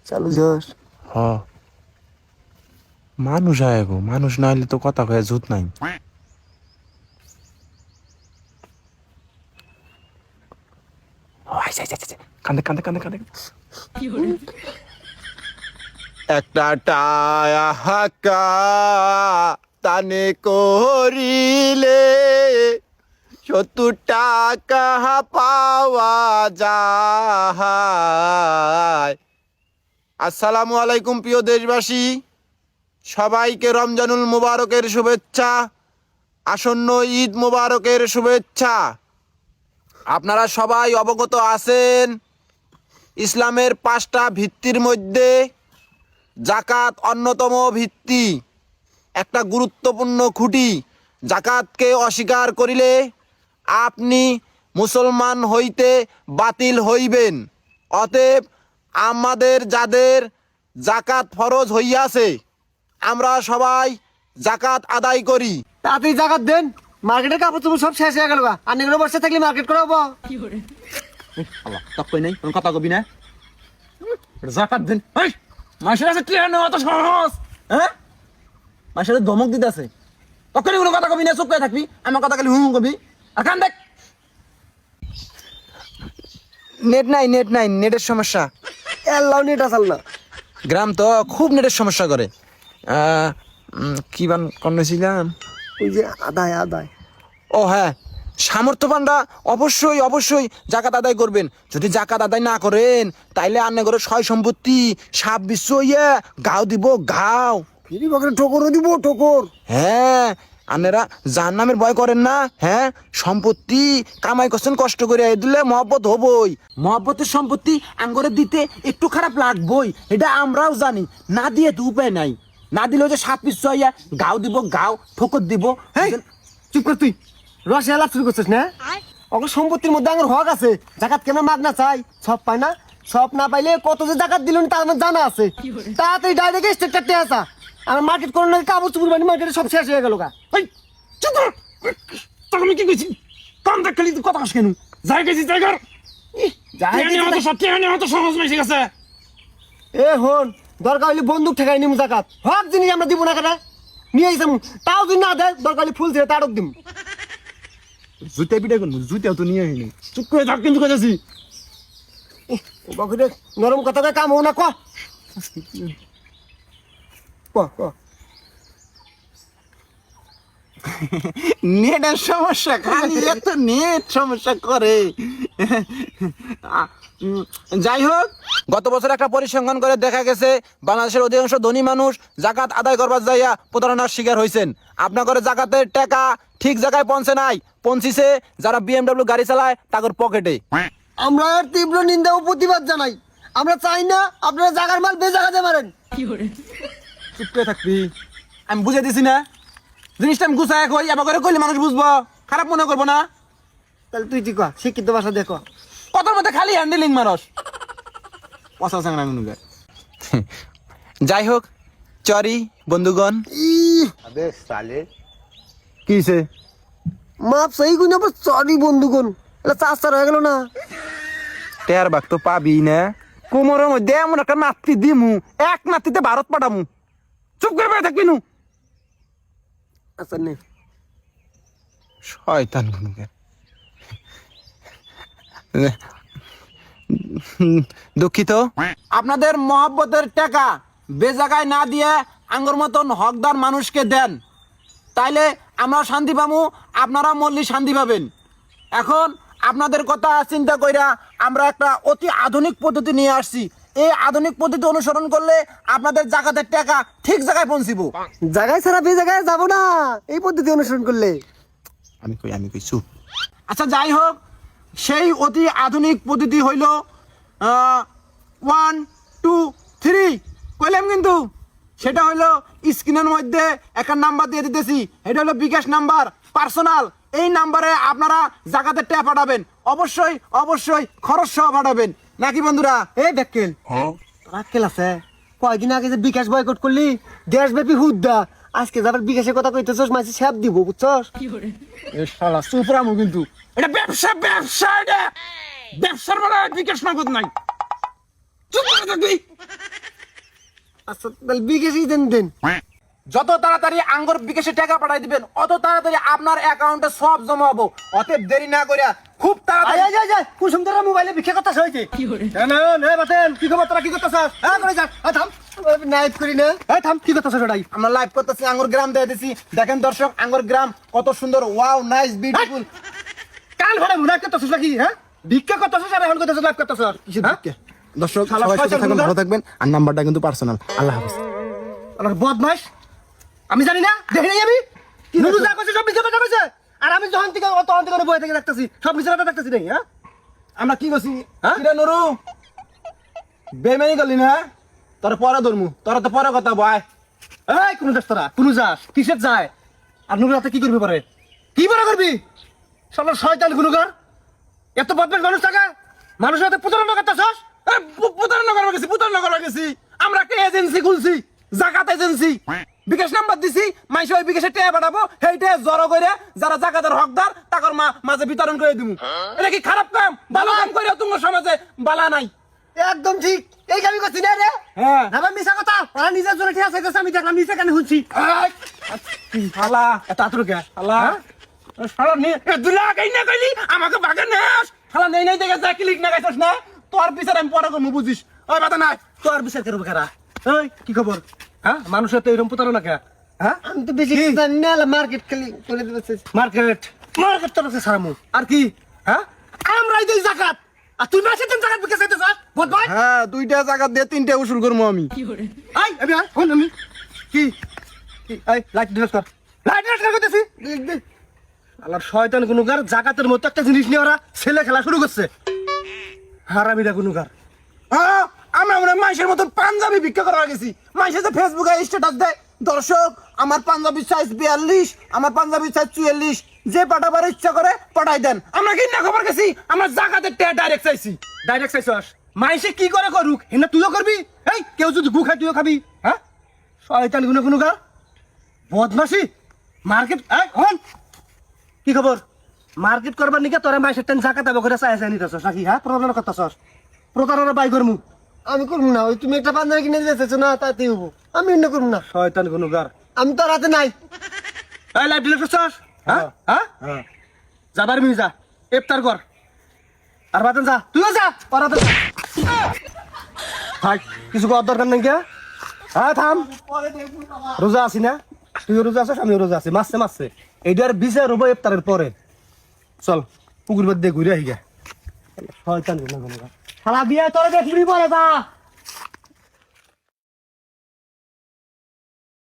চালু যাস। হ মানুষ আয় গো, মানুষ না হলে তো কথা কয়ে জুত নাই। কান্দে কান্দে কান্দে কান্দে একটা টায়া হাকা তানে করিলে 70 টাকা পাওয়া যায়। আসসালামু আলাইকুম প্রিয় দেশবাসী, সবাইকে রমজানুল মুবারকের শুভেচ্ছা, আসন্ন ঈদ মুবারকের শুভেচ্ছা। আপনারা সবাই অবগত আছেন, ইসলামের 5টা ভিত্তির মধ্যে জাকাত অন্যতম ভিত্তি, একটা গুরুত্বপূর্ণ খুঁটি। জাকাতকে অস্বীকার করিলে আপনি মুসলমান হইতে বাতিল হইবেন। অতএব আমাদের যাদের জাকাত ফরজ হইয়াছে, আমরা সবাই জাকাত আদায় করি। তাড়াতাড়ি জাকাত দেন, মার্কেটের কাপড় চোপড় সব শেষ হয়ে গেল। আর এগুলো বসে থাকলে মার্কেট করাবো। আল্লাহ তকই নাই, কোন কথা কবি না। জাকাত দেন। এই মাসের আছে কি আনো অত সহজ? হ্যাঁ মাসের ধমক দিতে আছে, তখনই কোনো কথা কবি না, চুপ করে থাকবি। আমার কথা খালি হুম কবি। আর কান দেখ, নেট নাই, নেটের সমস্যা। এল্লাও নেট আসাল না। গ্রাম তো খুব নেটের সমস্যা করে। কি বান করছিলাম? ওই যে আদায় আদায়। ও হ্যাঁ, সামর্থ্যবানরা অবশ্যই অবশ্যই জাকাত আদায় করবেন। যদি জাকাত আদায় না করেন তাইলে আন্নে করে সয় সম্পত্তি সাপ বিশ্ব ইয়ে গাও দিব, গাও। ফিরি বকরে ঠোকরও দিব, ঠোকর। হ্যাঁ, আন্নেরা জাহান্নামের ভয় করেন না? হ্যাঁ, সম্পত্তি কামাই করছেন কষ্ট করে, এ দিলে মহব্বত হবই। মহব্বতের সম্পত্তি আঙ্গরে দিতে একটু খারাপ লাগবই, এটা আমরাও জানি। না দিয়ে তো উপায় নাই। না দিলেও যে সাপ পিছু হইয়া গাও দিব, গাও ঠোকর দিব। হেই চুপ কর তুই। রসে আলাপ শুরু করছিস না? অগর সম্পত্তির মধ্যে আমার হক আছে। জাকাত কেন মাগনা চাই? সব পায় না? সব না পাইলে কত যে জাকাত দিল তার আমার জানা আছে। তাড়াতাড়ি ডাইরেক্ট স্টেটটা আসা। আমার মার্কেট করার লাগে কাপড় চুপড় বানি মার্কেটে সব শেষ হয়ে গেল গা। এই চুপ কর। তখন আমি কি কইছি? কান দেখ খালি তুই কথা কস কেন? যাই গেছি জায়গার সহজ মেসে গেছে। এ হন, দরকার হলে বন্দুক ঠেকাই নিম জাকাত। হক জিনিস আমরা দিব না কেন? নিয়ে আইসাম, তাও যদি না দেয় দরকার হলে ফুল দিয়ে তাড়ক দিম। জুতে পিঠা করবো, জুতেও তো নিয়ে হয়নি। চুপ করে থাক কিন্তু কাছে। বকরে নরম কথা কয় কাম হো না ক। ক ক। নেটের সমস্যা, খালি এত নেট সমস্যা করে। যাই হোক, গত বছর একটা পরিসংখ্যান করে দেখা গেছে বাংলাদেশের অধিকাংশ ধনী মানুষ জাকাত আদায় করবার যাইয়া প্রতারণার শিকার হয়েছেন। আপনার করে জাকাতের টাকা ঠিক জায়গায় পৌঁছে নাই, পৌঁছিছে যারা BMW গাড়ি চালায় তাদের পকেটে। আমরা এর তীব্র নিন্দা ও প্রতিবাদ জানাই। আমরা চাই না আপনারা জাগার মাল বেজাগাতে মারেন। চুপ করে থাকবি, আমি বুঝে দিছি না। জিনিসটা আমি গুছায় কই, আবার করে কইলে মানুষ বুঝবো, খারাপ মনে করবো না। তাহলে তুই ঠিক শিক্ষিত ভাষা দেখো। কথার মধ্যে খালি হ্যান্ডেলিং মারস। পচা চাংরা গুনুকে। যাই হোক, চরি বন্ধুগণ। আবে সালে কি হইছে? মাপ সহি গুণ আবার সরি বন্ধুগণ। এটা চাস্তার হয়ে গেল না। টের বাক তো পাবি না। কোমরের মধ্যে এমন একটা নাতি দিমু, এক নাতিতে ভারত পাঠামু। চুপ করে বেড়ে থাকবি নু। আচ্ছা নে। শয়তান গুনুকে। দুঃখিত। আপনাদের মহব্বতের টাকা বেজাগায় না দিয়ে আঙ্গর মতন হকদার মানুষকে দেন, তাইলে আমরা শান্তি পাবো, আপনারা মল্লি শান্তি পাবেন। এখন আপনাদের কথা চিন্তা কইরা আমরা একটা অতি আধুনিক পদ্ধতি নিয়ে আসছি। এই আধুনিক পদ্ধতি অনুসরণ করলে আপনাদের জাকাতের টাকা ঠিক জায়গায় পৌঁছিব। জায়গায় ছাড়া বে জায়গায় যাবো না এই পদ্ধতি অনুসরণ করলে। আমি কই চুপ। আচ্ছা যাই হোক, সেই অতি আধুনিক পদ্ধতি হইল 1 2 3 কইলাম কিন্তু। সেটা হইলো স্ক্রিনের মধ্যে একটা নাম্বার দিয়ে দিতেছি, এটা হলো বিকাশ নাম্বার, পার্সোনাল। এই নাম্বারে আপনারা জাকাতের টাকা পাঠাবেন, অবশ্যই অবশ্যই খরচ সহ পাঠাবেন, নাকি বন্ধুরা? এই ব্যাককেল রাক্কেল আছে। কয়দিন আগে যে বিকাশ বয়কট করলি, দেশব্যাপী হুদ্দা। আজকে যাবার বিকাশের কথা কইতেছস, মাঝে স্যাপ দিব বুঝছস? এ শালা সুপ্রামো কিন্তু। এটা ব্যবসা, ব্যবসা, এটা ব্যবসার বড় বিকাশ নগদ নাই। চুপ করে থাকবি। আচ্ছা তাহলে বিকেশই দেন দেন। যত তাড়াতাড়ি আঙ্গুর বিকাশে টাকা পাঠাই দিবেন অত তাড়াতাড়ি আপনার অ্যাকাউন্টে সব জমা হবো। অতএব দেরি না করে খুব তাড়াতাড়ি আয় আয় আয় কুসুম তোরা মোবাইলে ভিক্ষা করতেছ হইছে না নে বাতেন কি খবর তোরা কি করতেছ হ্যাঁ করে যা থাম নাইট করি না এই থাম কি করতেছ ওটাই আমরা লাইভ করতেছি আঙ্গুর গ্রাম দিয়ে দিছি। দেখেন দর্শক আঙ্গুর গ্রাম কত সুন্দর, ওয়াও নাইস বিউটিফুল। কাল ভাড়া মুনা করতেছ নাকি হ্যাঁ ভিক্ষা করতেছ আর এখন করতেছ লাইভ করতেছ হ্যাঁ দর্শক শালা সবাই সুস্থ পয়সা থাকবেন, গুলো ভালো থাকবেন, আর নাম্বারটা কিন্তু পার্সোনাল। আল্লাহ হাফেজ। আর বদমাইশ আমি জানি না দেখি নাই আমি নুরু যা কইছে সব মিছে কথা কইছে আর আমি যখন থেকে তখন থেকে বই থেকে দেখতেছি সব মিছে কথা দেখতেছি নাই হ্যাঁ আমরা কি করছি হ্যাঁ? কিরে নুরু বেমানি করলি না? তোর পরে ধরমু, তোরা তো পরে কথা বয়। এই কোন যাস তোরা কোন যাস কিসের যায় আর নুরু হাতে কি করবি পরে কি পরে করবি সব শয়তান গুনুগার এত বদমাইশ মানুষ থাকে মানুষের হাতে প্রতারণা করতেছস প্রতারণা করবা গেছি, প্রতারণা করবা গেছি। আমরা একটা এজেন্সি খুলছি, জাকাত এজেন্সি। বিকাশ নাম্বার দিছি, মাইসে ওই বিকাশে টাকা পাঠাবো, সেইটা জড়ো করে যারা জাকাতের হকদার তাকর মাঝে বিতরণ করে দিমু। এটা কি খারাপ কাম? ভালো কাম করে তোমার সমাজে বালা নাই। একদম ঠিক এই কামি করছি না রে হ্যাঁ আবার মিছা কথা ওরা নিজের জন্য ঠিক আছে আমি দেখলাম নিচে কেন শুনছি শালা এত আতরকে শালা শালা নে দুলা গাই না কইলি আমাকে বাগে নেস। শালা নেই নেই দেখে যা ক্লিক না গাইছস না, তোর বিচার আমি পরে করবো, বুঝিস? ওই বাতা নাই। তো আর বিচার করবো কারা এই কি খবর হ্যাঁ মানুষের তো এরকম প্রতারণা কে হ্যাঁ আমি তো বেশি জানি না মার্কেট খালি করে দিতেছে মার্কেট মার্কেট তো আছে সারামু আর কি হ্যাঁ আমরাই দেই জাকাত আর তুই মাসে দিন জাকাত বিকে চাইতেছ বল ভাই হ্যাঁ দুইটা জাকাত দিয়ে তিনটা উসুল করবো আমি। আই আমি আই কোন আমি কি কি আই লাইট ডিলেট কর লাইট ডিলেট করতেছি আল্লাহর শয়তান গুনুগার জাকাতের মতো একটা জিনিস নিয়ে ওরা ছেলে খেলা শুরু করছে হারামিরা গুনুগার আমরা মনে মাইসের মতন পাঞ্জাবি ভিক্ষা করা গেছি। মাইসে যে ফেসবুকে স্ট্যাটাস দেয়, দর্শক আমার পাঞ্জাবি সাইজ 42, আমার পাঞ্জাবি সাইজ 44, যে পাঠাবার ইচ্ছা করে পাঠাই দেন। আমরা কি না খবর গেছি, আমরা জাকাতের টাকা ডাইরেক্ট চাইছি। ডাইরেক্ট চাইছস মাইসে কি করে করুক হেনা তুইও করবি এই কেউ যদি গু খায় তুইও খাবি হ্যাঁ শয়তান গুনুগার বদমাসি মার্কেট এই হন কি খবর মার্কেট করবার নিকে তোরা মাইসের টান জাকাত আবার করে চাই চাই নিতেছস নাকি হ্যাঁ প্রতারণা করতেছস প্রতারণা বাই করমু আমি করবো না ওই তুমি একটা পাঞ্জাবি কিনে দিতেছো না তাতেই হবো আমি অন্য করবো না শয়তান গুনুগার আমি তো রাতে নাই এই লাইভ ডিলেট করছস হ্যাঁ হ্যাঁ যাবার মি যা ইফতার কর আর বাতেন যা তুইও যা পড়াতে থাক কিছু করার দরকার নেই কে হ্যাঁ থাম রোজা আছি না তুইও রোজা আছিস আমিও রোজা আছি মাসছে মাসছে এইটার বিচার হবো ইফতারের পরে চল পুকুর বাদ দিয়ে ঘুরে আহি গে শয়তান গুনুগার শালা বিয়ে তোরে দেখবি বলে তা